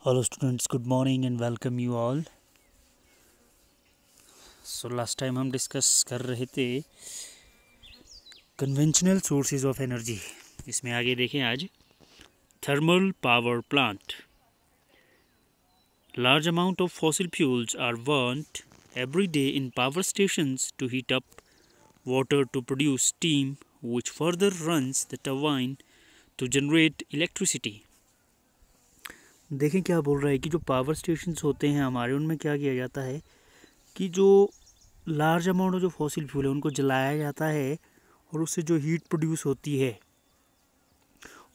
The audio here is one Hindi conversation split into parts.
Hello students, good morning and welcome you all. So last time हम डिस्कस कर रहे थे कन्वेंशनल सोर्सेज ऑफ एनर्जी. इसमें आगे देखें आज thermal power plant. Large amount of fossil fuels are burnt every day in power stations to heat up water to produce steam which further runs the turbine to generate electricity. देखें क्या बोल रहा है कि जो पावर स्टेशंस होते हैं हमारे, उनमें क्या किया जाता है कि जो लार्ज अमाउंट ऑफ जो फॉसिल फ्यूल है उनको जलाया जाता है और उससे जो हीट प्रोड्यूस होती है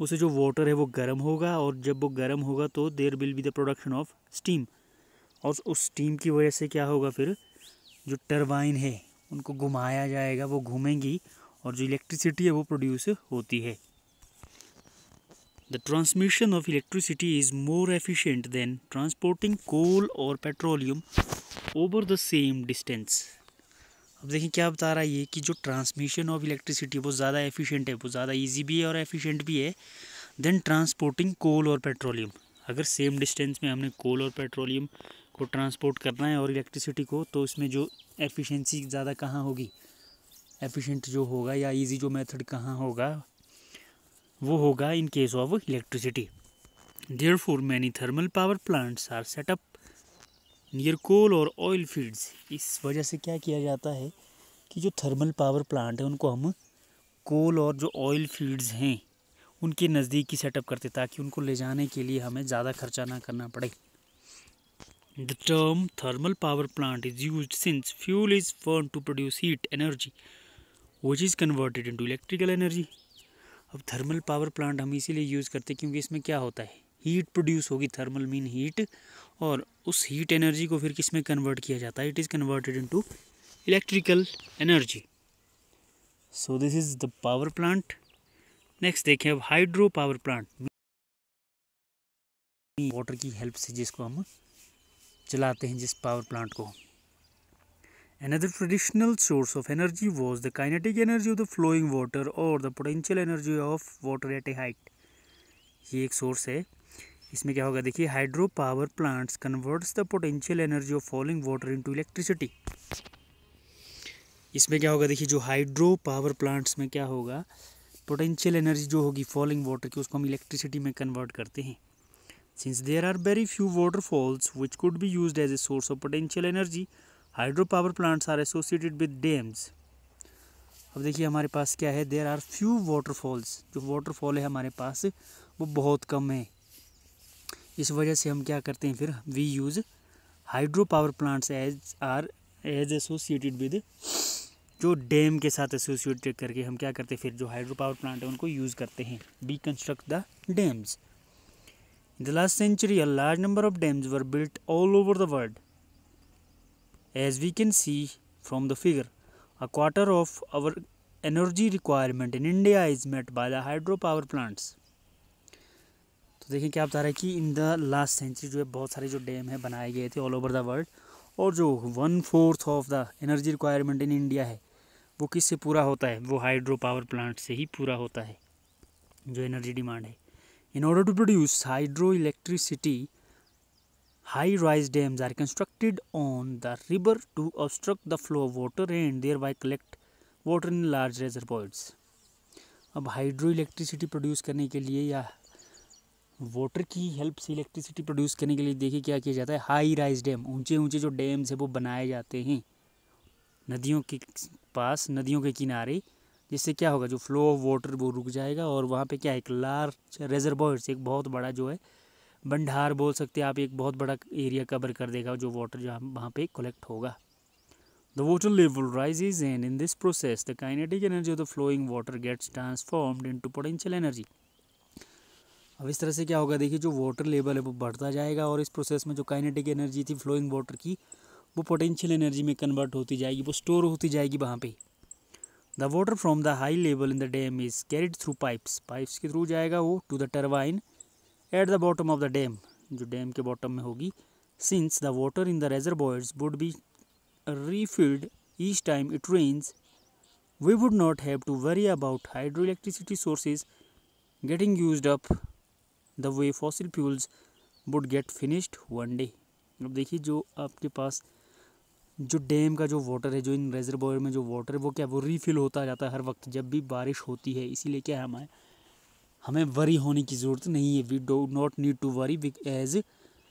उससे जो वाटर है वो गर्म होगा, और जब वो गर्म होगा तो there will be the production of steam, और उस स्टीम की वजह से क्या होगा, फिर जो टरबाइन है उनको घुमाया जाएगा, वो घूमेंगी और जो इलेक्ट्रिसिटी है वो प्रोड्यूस होती है. The transmission of electricity is more efficient than transporting coal or petroleum over the same distance. अब देखिए क्या बता रहा है ये कि जो ट्रांसमिशन ऑफ इलेक्ट्रिसिटी वो ज़्यादा एफिशिएंट है, वो ज़्यादा इजी भी है और एफिशिएंट भी है देन ट्रांसपोर्टिंग कोल और पेट्रोलियम. अगर सेम डिस्टेंस में हमने कोल और पेट्रोलियम को ट्रांसपोर्ट करना है और इलेक्ट्रिसिटी को, तो इसमें जो एफिशिएंसी ज़्यादा कहाँ होगी, एफिशिएंट जो होगा या ईजी जो मेथड कहाँ होगा, वो होगा in case of electricity. Therefore many thermal power plants are set up near coal और ऑयल फील्ड्स. इस वजह से क्या किया जाता है कि जो थर्मल पावर प्लांट है उनको हम कोल और जो ऑयल फील्ड्स हैं उनके नज़दीक ही सेटअप करते ताकि उनको ले जाने के लिए हमें ज़्यादा खर्चा ना करना पड़े. The term thermal power plant is used since fuel is burn to produce heat energy which is converted into electrical energy. अब थर्मल पावर प्लांट हम इसीलिए यूज़ करते हैं क्योंकि इसमें क्या होता है, हीट प्रोड्यूस होगी, थर्मल मीन हीट, और उस हीट एनर्जी को फिर किस में कन्वर्ट किया जाता है, it is converted into electrical energy. So this is the power plant. Next देखें अब हाइड्रो पावर प्लांट. वाटर की हेल्प से जिसको हम चलाते हैं, जिस पावर प्लांट को. Another traditional source of energy was the kinetic energy of the flowing water or the potential energy of water at a height. ये एक सोर्स है. इसमें क्या होगा देखिए, hydro power plants converts the potential energy of falling water into electricity. इसमें क्या होगा देखिए, जो हाइड्रो पावर प्लांट्स में क्या होगा, पोटेंशियल एनर्जी जो होगी फॉलिंग वाटर की उसको हम इलेक्ट्रिसिटी में कन्वर्ट करते हैं. Since there are very few waterfalls which could be used as a source of potential energy, hydro power plants are associated with dams. अब देखिए हमारे पास क्या है, देयर आर फ्यू वाटरफॉल्स. जो वाटरफॉल है हमारे पास वो बहुत कम है. इस वजह से हम क्या करते हैं, फिर we use hydro power plants as associated with, जो डैम के साथ एसोसिएटेड करके हम क्या करते हैं, फिर जो हाइड्रो पावर प्लांट है उनको यूज़ करते हैं. We construct the dams. In the last century a large number of dams were built all over the world. As we can see from the figure, a quarter of our energy requirement in India is met by the hydropower plants. तो देखिए क्या बता रहा है कि इन द लास्ट सेंचुरी जो है बहुत सारे जो डैम है बनाए गए थे ऑल ओवर द वर्ल्ड, और जो 1/4 of the energy requirement in India है वो किससे पूरा होता है, वो हाइड्रो पावर प्लांट से ही पूरा होता है जो एनर्जी डिमांड है. In order to produce hydro electricity, high-rise dams are constructed on the river to obstruct the flow of water and thereby collect water in large reservoirs. अब हाइड्रो इलेक्ट्रिसिटी प्रोड्यूस करने के लिए या वाटर की हेल्प से इलेक्ट्रिसिटी प्रोड्यूस करने के लिए देखिए क्या किया जाता है, हाई राइज डैम, ऊंचे ऊंचे जो डैम्स है वो बनाए जाते हैं नदियों के पास, नदियों के किनारे, जिससे क्या होगा, जो फ्लो ऑफ वाटर वो रुक जाएगा और वहाँ पे क्या है, एक लार्ज रेजर्वॉयर्स, एक बहुत बड़ा जो है भंडार बोल सकते हैं आप, एक बहुत बड़ा एरिया कवर कर देगा जो वाटर जहाँ वहाँ पे कलेक्ट होगा. The water level rises and in this process the kinetic energy of the flowing water gets transformed into potential energy. अब इस तरह से क्या होगा देखिए, जो वाटर लेवल है वो बढ़ता जाएगा और इस प्रोसेस में जो काइनेटिक एनर्जी थी फ्लोइंग वाटर की वो पोटेंशियल एनर्जी में कन्वर्ट होती जाएगी, वो स्टोर होती जाएगी वहाँ पे. The water from the high level in the dam is carried through pipes, pipes के थ्रू जाएगा वो to the turbine at the bottom of the dam, जो डैम के बॉटम में होगी. Since the water in the reservoirs would be refilled each time it rains, we would not have to worry about hydroelectricity sources getting used up the way fossil fuels would get finished one day. अब देखिए जो आपके पास जो डैम का जो वाटर है, जो इन रेजर्वोयर में जो वाटर है वो क्या वो रीफिल होता जाता है हर वक्त जब भी बारिश होती है। इसीलिए क्या है हमें वरी होने की ज़रूरत नहीं है। We do not need to worry as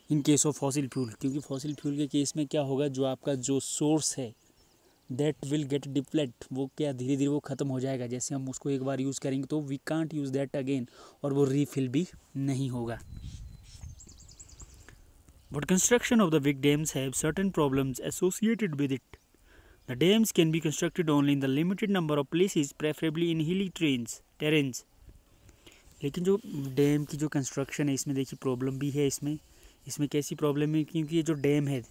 in case of fossil fuel, क्योंकि फॉसिल फ्यूल के केस में क्या होगा, जो आपका जो सोर्स है दैट विल गेट डिप्लेट, वो क्या धीरे धीरे वो ख़त्म हो जाएगा। जैसे हम उसको एक बार यूज़ करेंगे तो we can't use that again, और वो रीफिल भी नहीं होगा। But construction of the big dams have certain problems associated with it. The dams can be constructed only in the limited number of places, preferably in hilly terrains. लेकिन जो डैम की जो कंस्ट्रक्शन है इसमें देखिए प्रॉब्लम भी है। इसमें कैसी प्रॉब्लम है, क्योंकि ये जो डैम है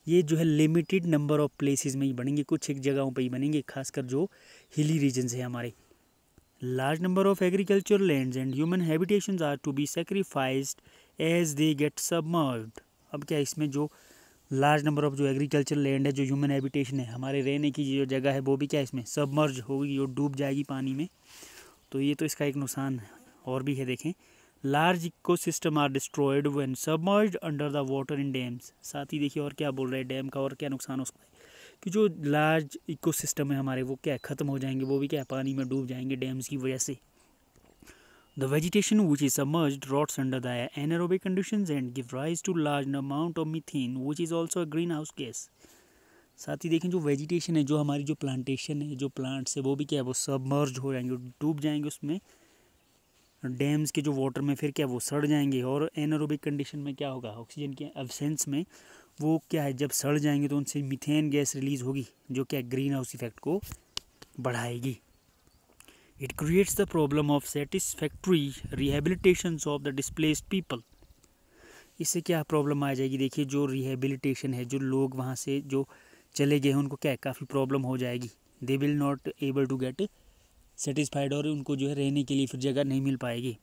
ये जो है लिमिटेड नंबर ऑफ प्लेसेस में ही बनेंगे, कुछ एक जगहों पे ही बनेंगे, खासकर जो हिली रीजन्स है हमारे। Large number of agricultural lands and human habitations are to be sacrificed as they get submerged. अब क्या इसमें जो लार्ज नंबर ऑफ जो एग्रीकल्चरल लैंड है, जो ह्यूमन हैबिटेशन है, हमारे रहने की जो जगह है, वो भी क्या इसमें सबमर्ज होगी और डूब जाएगी पानी में। तो ये तो इसका एक नुकसान और भी है। देखें, large ecosystem are destroyed when submerged under the water in dams. साथ ही देखिए और क्या बोल रहे हैं डैम का और क्या नुकसान हो सकता है, कि जो लार्ज इकोसिस्टम है हमारे वो क्या ख़त्म हो जाएंगे, वो भी क्या पानी में डूब जाएंगे डैम्स की वजह से। The vegetation which is submerged rots under the anaerobic conditions and give rise to large amount of methane which is also a greenhouse gas। साथ ही देखें जो वेजिटेशन है, जो हमारी जो प्लांटेशन है, जो प्लांट्स है, वो भी क्या है वो सबमर्ज हो जाएंगे, डूब जाएंगे उसमें डैम्स के जो वाटर में, फिर क्या वो सड़ जाएंगे। और एनारोबिक कंडीशन में क्या होगा, ऑक्सीजन के एब्सेंस में वो क्या है जब सड़ जाएंगे तो उनसे मीथेन गैस रिलीज होगी, जो क्या ग्रीन हाउस इफेक्ट को बढ़ाएगी। It creates the problem of satisfactory rehabilitations of the displaced people। इससे क्या प्रॉब्लम आ जाएगी, देखिए जो रिहेबिलिटेशन है, जो लोग वहाँ से जो चले गए हैं उनको क्या है काफ़ी प्रॉब्लम हो जाएगी। They will not able to get satisfied, और उनको जो है रहने के लिए फिर जगह नहीं मिल पाएगी।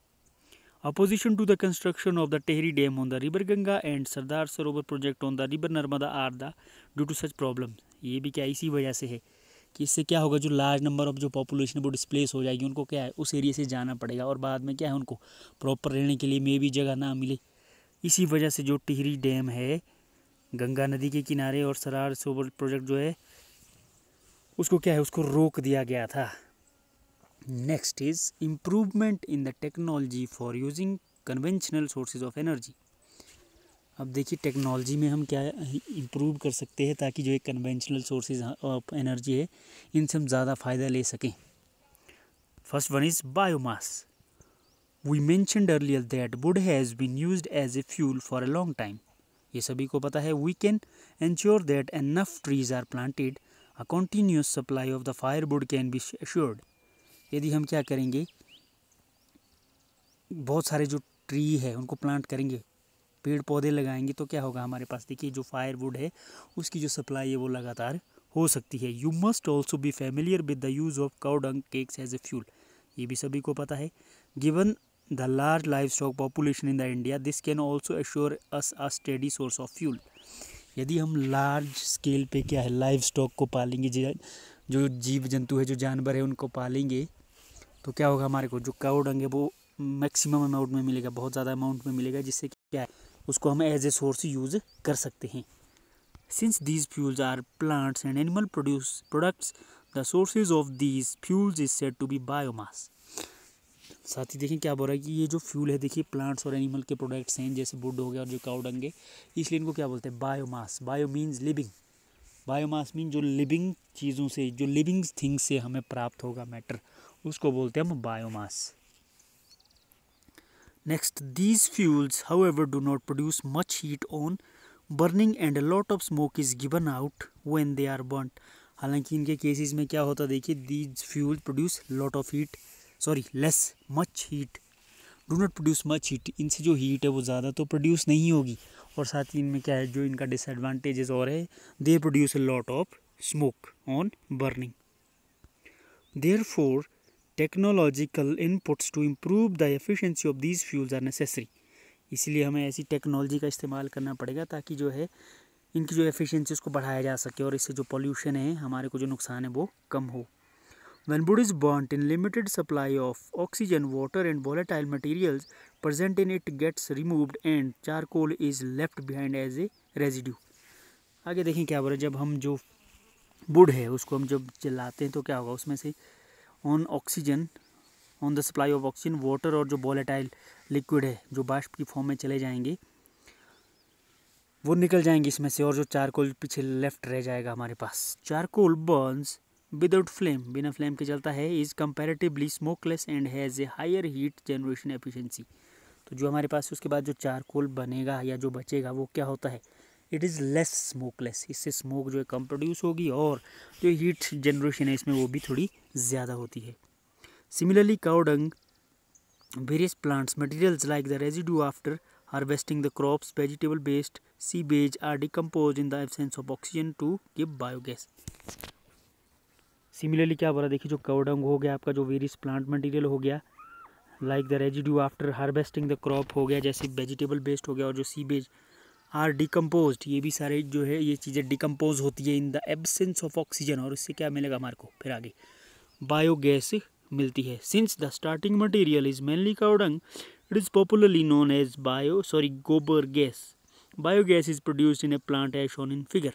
Opposition to the construction of the Tehri Dam on the river Ganga and Sardar Sarovar project on the river Narmada are the due to such problems। ये भी क्या इसी वजह से है कि इससे क्या होगा, जो लार्ज नंबर ऑफ जो पॉपुलेशन है वो डिस्प्लेस हो जाएगी, उनको क्या है उस एरिया से जाना पड़ेगा, और बाद में क्या है उनको प्रॉपर रहने के लिए में भी जगह ना मिले। इसी वजह से जो टिहरी डैम है गंगा नदी के किनारे और सरार सरोवर प्रोजेक्ट जो है उसको क्या है उसको रोक दिया गया था। Next is improvement in the technology for using conventional sources of energy. अब देखिए टेक्नोलॉजी में हम क्या इम्प्रूव कर सकते हैं ताकि जो एक कन्वेंशनल सोर्सेज ऑफ एनर्जी है इनसे हम ज़्यादा फ़ायदा ले सकें। First one is biomass. We mentioned earlier that wood has been used as a fuel for a long time. ये सभी को पता है। We can ensure that enough trees are planted, a continuous supply of the firewood can be assured. यदि हम क्या करेंगे, बहुत सारे जो ट्री है उनको प्लांट करेंगे, पेड़ पौधे लगाएंगे, तो क्या होगा हमारे पास देखिए जो फायरवुड है उसकी जो सप्लाई है वो लगातार हो सकती है। You must also be familiar with the use of cow dung cakes as a fuel. ये भी सभी को पता है। Given the large livestock population in the India, this can also assure us a steady source of fuel. यदि हम लार्ज स्केल पे क्या है लाइव स्टॉक को पालेंगे, जो जीव जंतु है, जो जानवर है उनको पालेंगे, तो क्या होगा हमारे को जो काउ डंग है वो मैक्सिमम अमाउंट में मिलेगा, बहुत ज़्यादा अमाउंट में मिलेगा, जिससे क्या है उसको हम एज ए सोर्स यूज़ कर सकते हैं। Since these fuels are plants and animal products, the sources of these fuels is said to be biomass. साथ ही देखें क्या बोल रहा है कि ये जो फ्यूल है देखिए प्लांट्स और एनिमल के प्रोडक्ट्स हैं, जैसे वुड हो गया और जो काउ डंग है, इसलिए इनको क्या बोलते हैं biomass. Bio means living, biomass mean जो लिविंग चीज़ों से, जो लिविंग थिंग्स से हमें प्राप्त होगा मैटर, उसको बोलते हैं हम biomass. Next, these fuels, however, do not produce much heat on burning and a lot of smoke is given out when they are burnt। हालांकि इनके केसेस में क्या होता है देखिए, these fuels produce lot of heat, less much heat, do not produce much heat। इनसे जो हीट है वो ज़्यादा तो प्रोड्यूस नहीं होगी, और साथ ही इनमें क्या है जो इनका डिसएडवांटेजेस और है, they produce a lot of smoke on burning। Therefore, technological inputs to improve the efficiency of these fuels are necessary. इसलिए हमें ऐसी टेक्नोलॉजी का इस्तेमाल करना पड़ेगा ताकि जो है इनकी जो एफिशिएंसी उसको बढ़ाया जा सके, और इससे जो पॉल्यूशन है हमारे को जो नुकसान है वो कम हो। When wood is burnt in limited supply of oxygen, water and volatile materials present in it gets removed and charcoal is left behind as a residue. आगे देखें क्या बोल रहा है, जब हम जो वुड है उसको हम जब जलाते हैं तो क्या होगा, उसमें से on oxygen, on the supply of oxygen, water और जो वोलेटाइल लिक्विड है जो बाष्प की फॉर्म में चले जाएंगे वो निकल जाएंगे इसमें से, और जो चारकोल पीछे लेफ्ट रह जाएगा हमारे पास. चारकोल बर्न्स विदाउट फ्लेम, बिना फ्लेम के चलता है, is comparatively smokeless and has a higher heat generation efficiency. तो जो हमारे पास उसके बाद जो चारकोल बनेगा या जो बचेगा वो क्या होता है, इट इज़ लेस स्मोकलेस. इससे स्मोक जो है कम प्रोड्यूस होगी और जो हीट जनरेशन है इसमें वो भी थोड़ी ज़्यादा होती है. Similarly cow dung, various plants materials like the residue after harvesting the crops, vegetable based seepage are decomposed in the absence of oxygen to give biogas. Similarly क्या बोला, देखिए जो काउडंग हो गया आपका, जो वेरियस प्लांट मटेरियल हो गया, like the residue after harvesting the crop हो गया, जैसे वेजिटेबल बेस्ड हो गया, और जो सीबेज आर डिकम्पोज, ये भी सारे जो है ये चीज़ें डिकम्पोज होती है in the absence of oxygen, और इससे क्या मिलेगा हमारे को, फिर आगे बायोगैस मिलती है. Since the starting material is mainly cow dung, it is popularly known as gobar gas. Biogas is produced in a plant as shown in figure.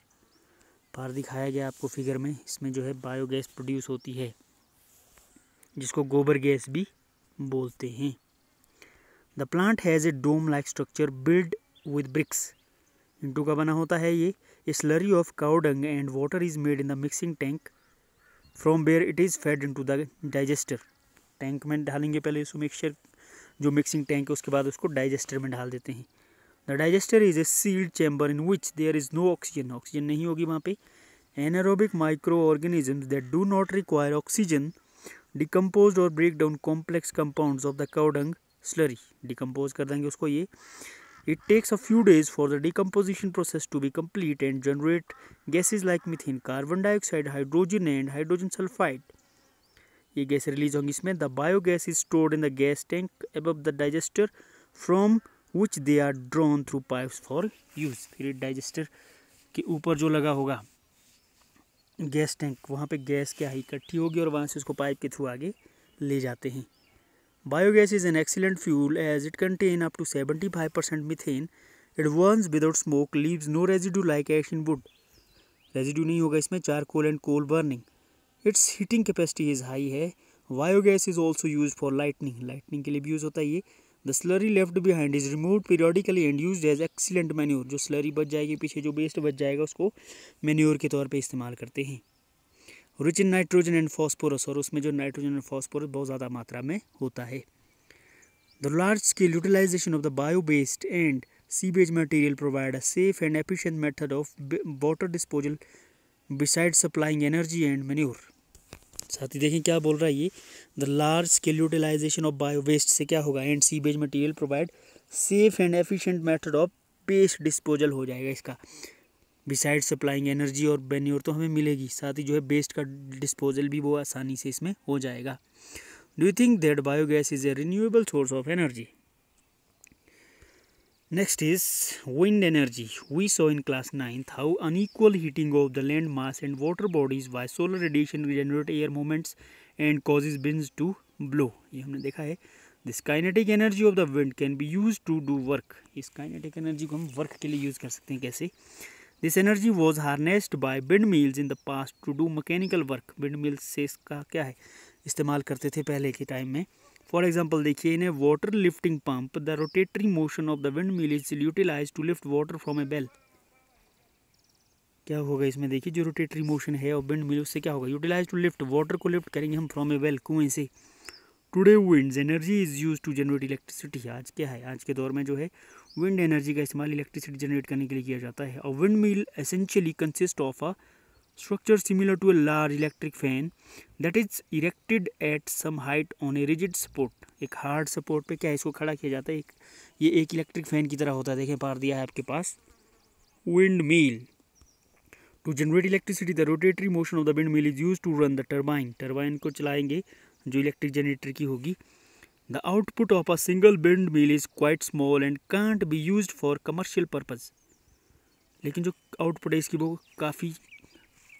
बाहर दिखाया गया आपको फिगर में, इसमें जो है बायोगैस प्रोड्यूस होती है जिसको गोबर गैस भी बोलते हैं. The plant has a dome like structure build with bricks. इंटू का बना होता है ये. A slurry of cow dung and water is made in the mixing tank from where it is fed into the digester. Tank में डालेंगे पहले इसको मिक्सचर, जो मिक्सिंग टैंक है, उसके बाद उसको डाइजेस्टर में डाल देते हैं. The digester is a sealed chamber in which there is no oxygen. Oxygen नहीं होगी वहाँ पे. Anaerobic micro organisms that do not require oxygen decompose और break down complex compounds of the cow dung slurry. Decompose कर देंगे उसको ये. It takes a few days for the decomposition process to be complete and generate gases like methane, carbon dioxide, hydrogen and hydrogen sulphide. ये गैस रिलीज होंगी इसमें. The biogas is stored in the gas tank above the digester from which they are drawn through pipes for use. फिर डाइजेस्टर के ऊपर जो लगा होगा गैस टैंक, वहाँ पे गैस क्या है इकट्ठी होगी और वहाँ से उसको पाइप के थ्रू आगे ले जाते हैं. Biogas is an excellent fuel as it contain up to 75% methane. It burns without smoke, leaves no residue like ash in wood. Residue नहीं होगा इसमें, charcoal and coal burning. Its heating capacity is high है. Biogas is also use for lightning, lightning के लिए भी यूज़ होता है ये. The slurry left behind is removed periodically and used as excellent manure. जो स्लरी बच जाएगी पीछे, जो वेस्ट बच जाएगा, उसको मैन्योर के तौर पे इस्तेमाल करते हैं. Rich in nitrogen and phosphorus, और उसमें जो नाइट्रोजन और फॉस्फोरस बहुत ज़्यादा मात्रा में होता है. The large scale utilization of the bio based and sewage material provide a safe and efficient method of water disposal besides supplying energy and manure. साथ ही देखें क्या बोल रहा है ये, the large scale utilization of bio waste से क्या होगा, and sewage material provide safe and efficient method of waste disposal हो जाएगा इसका. बिसाइड सप्लाइंग एनर्जी और मैन्योर तो हमें मिलेगी, साथ ही जो है वेस्ट का डिस्पोजल भी वो आसानी से इसमें हो जाएगा. Do you think that biogas is a renewable source of energy? Next is wind energy. We saw in class 9th how unequal heating of the land mass and water bodies by solar radiation generate air movements and causes winds to blow. ये हमने देखा है. This kinetic energy of the wind can be used to do work. इस kinetic energy को हम वर्क के लिए यूज़ कर सकते हैं. कैसे? This energy was harnessed by windmills in the past to do mechanical work. Windmills से इसका क्या है इस्तेमाल करते थे पहले के टाइम में. फॉर एग्जाम्पल देखिए, in a water lifting pump the rotatory motion of the windmill is utilise to lift water from a well. क्या होगा इसमें, देखिए जो रोटेटरी मोशन है और विंड मिल, उससे क्या होगा, यूटिलाइज टू लिफ्ट, वाटर को लिफ्ट करेंगे हम फ्रॉम ए बेल, कुएं से. Today winds energy is use to generate electricity. आज क्या है, आज के दौर में जो है विंड एनर्जी का इस्तेमाल इलेक्ट्रिसिटी जनरेट करने के लिए किया जाता है. और wind mill essentially consist of a structure similar to a large electric fan that is erected at some height on a rigid support. एक हार्ड सपोर्ट पे क्या है इसको खड़ा किया जाता है. ये एक इलेक्ट्रिक फैन की तरह होता है. देखें पार दिया है आपके पास windmill. To generate electricity the rotatory motion of the windmill is use to run the turbine. Turbine को चलाएंगे जो इलेक्ट्रिक जनरेटर की होगी. The output of a single windmill is quite small and can't be use for commercial purpose. लेकिन जो आउटपुट है इसकी वो काफ़ी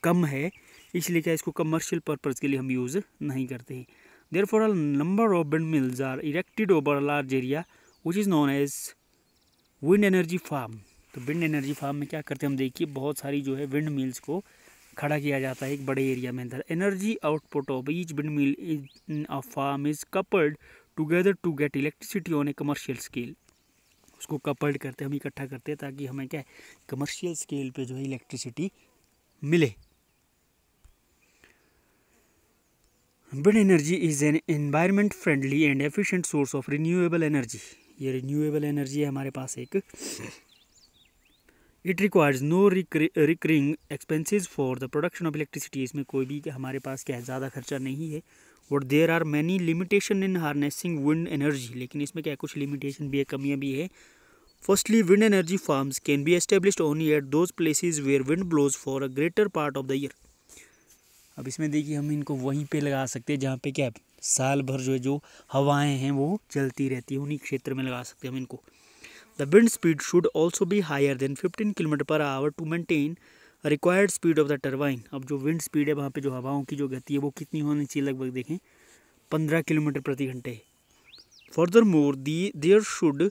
कम है, इसलिए क्या इसको कमर्शियल पर्पज़ के लिए हम यूज़ नहीं करते हैं। Therefore a number of wind mills are erected over a large area which is known as wind energy farm. तो विंड एनर्जी फार्म में क्या करते हैं हम देखिए, बहुत सारी जो है विंड मिल्स को खड़ा किया जाता है एक बड़े एरिया में। The energy output of each wind mill in a farm is coupled together to get electricity on a commercial scale. उसको कपल्ड करते हम इकट्ठा करते हैं ताकि हमें क्या है कमर्शियल स्केल पे जो है इलेक्ट्रिसिटी मिले। Wind energy is an environment friendly and efficient source of renewable energy. ये रिन्यूएबल एनर्जी है हमारे पास एक। It requires no recurring expenses for the production of electricity. इसमें कोई भी हमारे पास क्या है ज़्यादा खर्चा नहीं है। और there are many limitation in harnessing wind energy, लेकिन इसमें क्या है कुछ लिमिटेशन भी है, कमियाँ भी है। Firstly wind energy farms can be established only at those places where wind blows for a greater part of the year. अब इसमें देखिए हम इनको वहीं पे लगा सकते हैं जहाँ पे क्या साल भर जो हवाएं हैं वो चलती रहती है, उन्हीं क्षेत्र में लगा सकते हैं हम इनको। The wind speed should also be higher than 15 kilometre per hour to maintain required speed of the turbine. अब जो विंड स्पीड है वहाँ पे जो हवाओं की जो गति है वो कितनी होनी चाहिए, लगभग देखें 15 किलोमीटर प्रति घंटे। Furthermore there should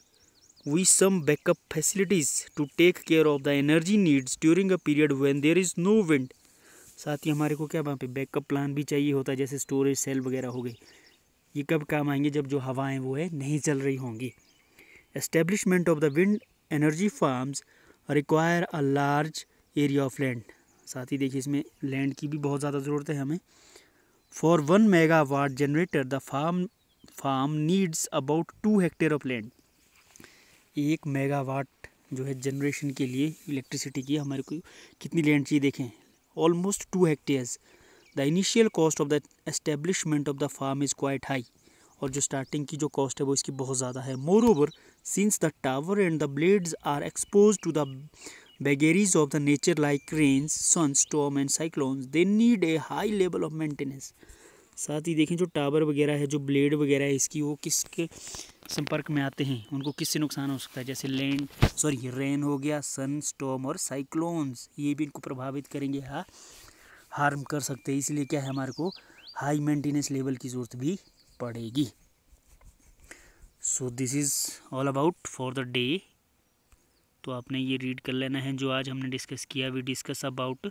be some backup facilities to take care of the energy needs during a period when there is no wind. साथ ही हमारे को क्या वहाँ पे बैकअप प्लान भी चाहिए होता है, जैसे स्टोरेज सेल वगैरह हो गए। ये कब काम आएंगे, जब जो हवाएं वो है नहीं चल रही होंगी। Establishment of the wind energy farms require a large area of land. साथ ही देखिए इसमें लैंड की भी बहुत ज़्यादा ज़रूरत है हमें। For 1 megawatt generator the farm needs about 2 hectare of land. 1 megawatt जो है जनरेशन के लिए इलेक्ट्रिसिटी की हमारे को कितनी लैंड चाहिए देखें, almost 2 hectares. The initial cost of the establishment of the farm is quite high. और जो स्टार्टिंग की जो कॉस्ट है वो इसकी बहुत ज़्यादा है। Moreover since the tower and the blades are exposed to the vagaries of the nature like rains, sun, storm and cyclones, they need a high level of maintenance। साथ ही देखें जो टावर वगैरह है, जो ब्लेड वगैरह है इसकी, वो किसके संपर्क में आते हैं, उनको किससे नुकसान हो सकता है, जैसे रेन हो गया, सन, स्टॉर्म और साइक्लोन्स, ये भी इनको प्रभावित करेंगे, हार्म कर सकते हैं। इसलिए क्या है हमारे को हाई मेंटेनेंस लेवल की ज़रूरत भी पड़ेगी। So this is all about for the day. तो आपने ये रीड कर लेना है जो आज हमने डिस्कस किया। We discuss about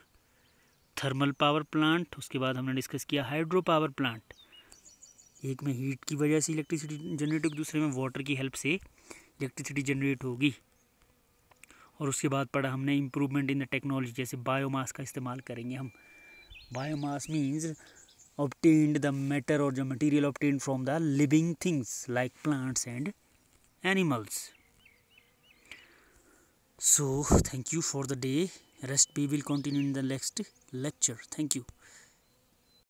thermal power plant, उसके बाद हमने डिस्कस किया हाइड्रो पावर प्लांट। एक में हीट की वजह से इलेक्ट्रिसिटी जनरेट होगी, दूसरे में वाटर की हेल्प से इलेक्ट्रिसिटी जनरेट होगी। और उसके बाद पढ़ा हमने इम्प्रूवमेंट इन द टेक्नोलॉजी, जैसे बायोमास का इस्तेमाल करेंगे हम। Biomass means obtained the matter और जो material obtained from the living things like plants and animals. So thank you for the day. Rest we will continue in the next lecture. Thank you.